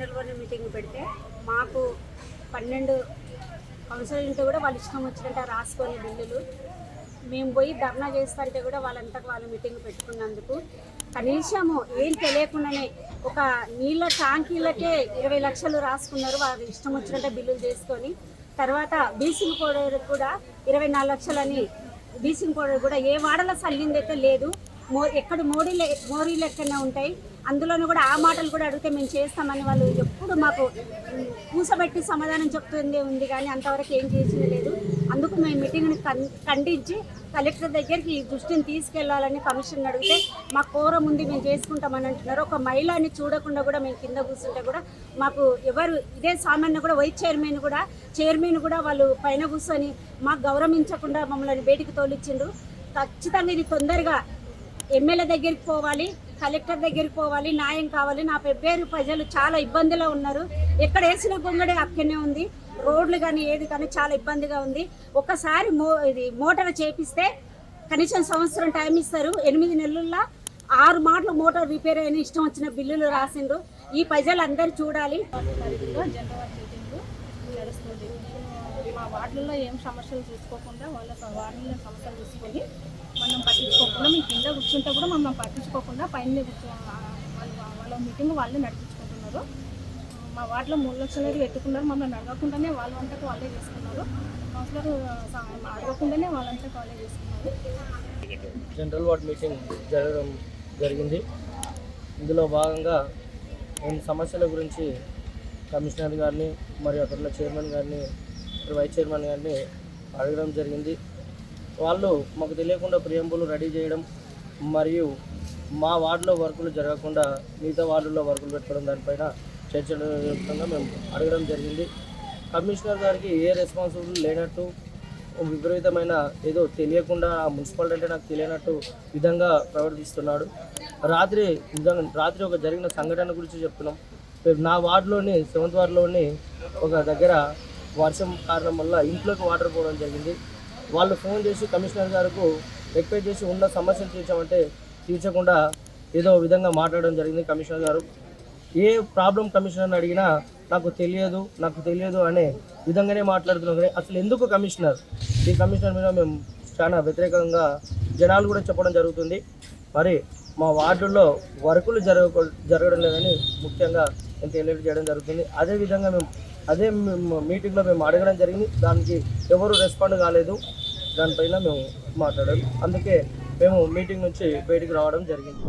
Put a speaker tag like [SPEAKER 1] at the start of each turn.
[SPEAKER 1] General board meeting పెడితే మాకు 12 కౌన్సిలర్లతో కూడా వాళ్ళు ఇష్టం వచ్చినట్టు రాసుకొని బిల్లులు మేము పోయి ధర్నా చేస్తుంటే కూడా వాళ్ళంతకు వాళ్ళు మీటింగ్ పెట్టుకున్నందుకు కనీసము ఏం తెలియకుండానే ఒక నీళ్ళ ట్యాంకీలకే 20 లక్షలు రాసుకున్నారు. వాళ్ళు ఇష్టం వచ్చినట్టే బిల్లులు చేసుకొని తర్వాత బీసింగ్ పౌడర్ కూడా 24 లక్షలని బీసింగ్ పౌడర్ కూడా ఏ వాడలో సల్లిందైతే లేదు. ఎక్కడ మోరీ లెక్కనే ఉంటాయి. అందులోనూ కూడా ఆ మాటలు కూడా అడిగితే మేము చేస్తామని వాళ్ళు ఎప్పుడు మాకు కూసబెట్టి సమాధానం చెప్తుంది ఉంది కానీ అంతవరకు ఏం చేసింది లేదు. అందుకు మేము మీటింగ్ని ఖండించి కలెక్టర్ దగ్గరికి ఈ దృష్టిని తీసుకెళ్లాలని కమిషన్ అడిగితే మా కోరం ఉంది మేము చేసుకుంటామని అంటున్నారు. ఒక మహిళని చూడకుండా కూడా మేము కింద కూర్చుంటే కూడా మాకు ఎవరు ఇదే సామాన్య కూడా వైస్ చైర్మన్ కూడా వాళ్ళు పైన కూర్చొని మాకు గౌరవించకుండా మమ్మల్ని బయటికి తోలిచ్చిండ్రు. ఖచ్చితంగా ఇది తొందరగా ఎమ్మెల్యే దగ్గరికి పోవాలి, కలెక్టర్ దగ్గరికి పోవాలి, న్యాయం కావాలి. నా పేరు ప్రజలు చాలా ఇబ్బందిలో ఉన్నారు. ఎక్కడ వేసిన గొంగడే అక్కడనే ఉంది. రోడ్లు కానీ ఏది కానీ చాలా ఇబ్బందిగా ఉంది. ఒకసారి ఇది మోటార్ చేపిస్తే కనీసం సంవత్సరం టైం ఇస్తారు. 8 నెలల్లో 6 మాటలు మోటార్ రిపేర్ అయిన ఇష్టం వచ్చిన బిల్లులు రాసిండ్రు. ఈ ప్రజలు అందరూ చూడాలి.
[SPEAKER 2] నడుస్తుంది. మా వార్డులలో ఏం సమస్యలు చూసుకోకుండా వాళ్ళ వార్డులో సమస్యలు చూసుకొని మనం పట్టించుకోకుండా మీ కింద కూర్చుంటే కూడా మనం పట్టించుకోకుండా పైన వాళ్ళ మీటింగ్ వాళ్ళే నడిపించుకుంటున్నారు. మా వార్డులో 3 లక్షలు పెట్టుకున్నారు. మమ్మల్ని అడగకుండానే వాళ్ళంతకు వాళ్ళే చేసుకున్నారు. కౌన్సిలర్ అడగకుండానే వాళ్ళంతకు వాళ్ళే చేసుకున్నారు.
[SPEAKER 3] జనరల్ వార్డ్ మీటింగ్ జరగడం జరిగింది. ఇందులో భాగంగా మేము సమస్యల గురించి కమిషనర్ గారిని మరియు అక్కడ చైర్మన్ గారిని వైస్ చైర్మన్ గారిని అడగడం జరిగింది. వాళ్ళు మాకు తెలియకుండా ప్రియంబులు రెడీ చేయడం మరియు వార్డులో వర్కులు జరగకుండా మిగతా వార్డుల్లో వర్కులు పెట్టుకోవడం దానిపైన చర్చలుగా మేము అడగడం జరిగింది. కమిషనర్ గారికి ఏ రెస్పాన్సిబుల్ లేనట్టు విపరీతమైన ఏదో తెలియకుండా మున్సిపాలిటీ అంటే నాకు తెలియనట్టు విధంగా ప్రవర్తిస్తున్నాడు. రాత్రి ఒక జరిగిన సంఘటన గురించి చెప్తున్నాం. నా వార్డులోని 7th వార్డులోని ఒక దగ్గర వర్షం కారణం వల్ల ఇంట్లోకి వాటర్ పోవడం జరిగింది. వాళ్ళు ఫోన్ చేసి కమిషనర్ గారికి రిక్వెస్ట్ చేసి ఉన్న సమస్యలు తీర్చకుండా ఏదో విధంగా మాట్లాడడం జరిగింది. కమిషనర్ గారు ఏ ప్రాబ్లం కమిషనర్ని అడిగినా నాకు తెలియదు అనే విధంగానే మాట్లాడుతున్నాం. కానీ అసలు ఎందుకు ఈ కమిషనర్ మీద మేము చాలా వ్యతిరేకంగా జనాలు కూడా చెప్పడం జరుగుతుంది. మరి మా వార్డుల్లో వర్కులు జరగడం లేదని ముఖ్యంగా నేను తెలియజేయడం చేయడం జరుగుతుంది. అదేవిధంగా అదే మీటింగ్లో మేము అడగడం జరిగింది. దానికి ఎవరు రెస్పాండ్ కాలేదు. దానిపైన మేము మాట్లాడాలి. అందుకే మేము మీటింగ్ నుంచి బయటికి రావడం జరిగింది.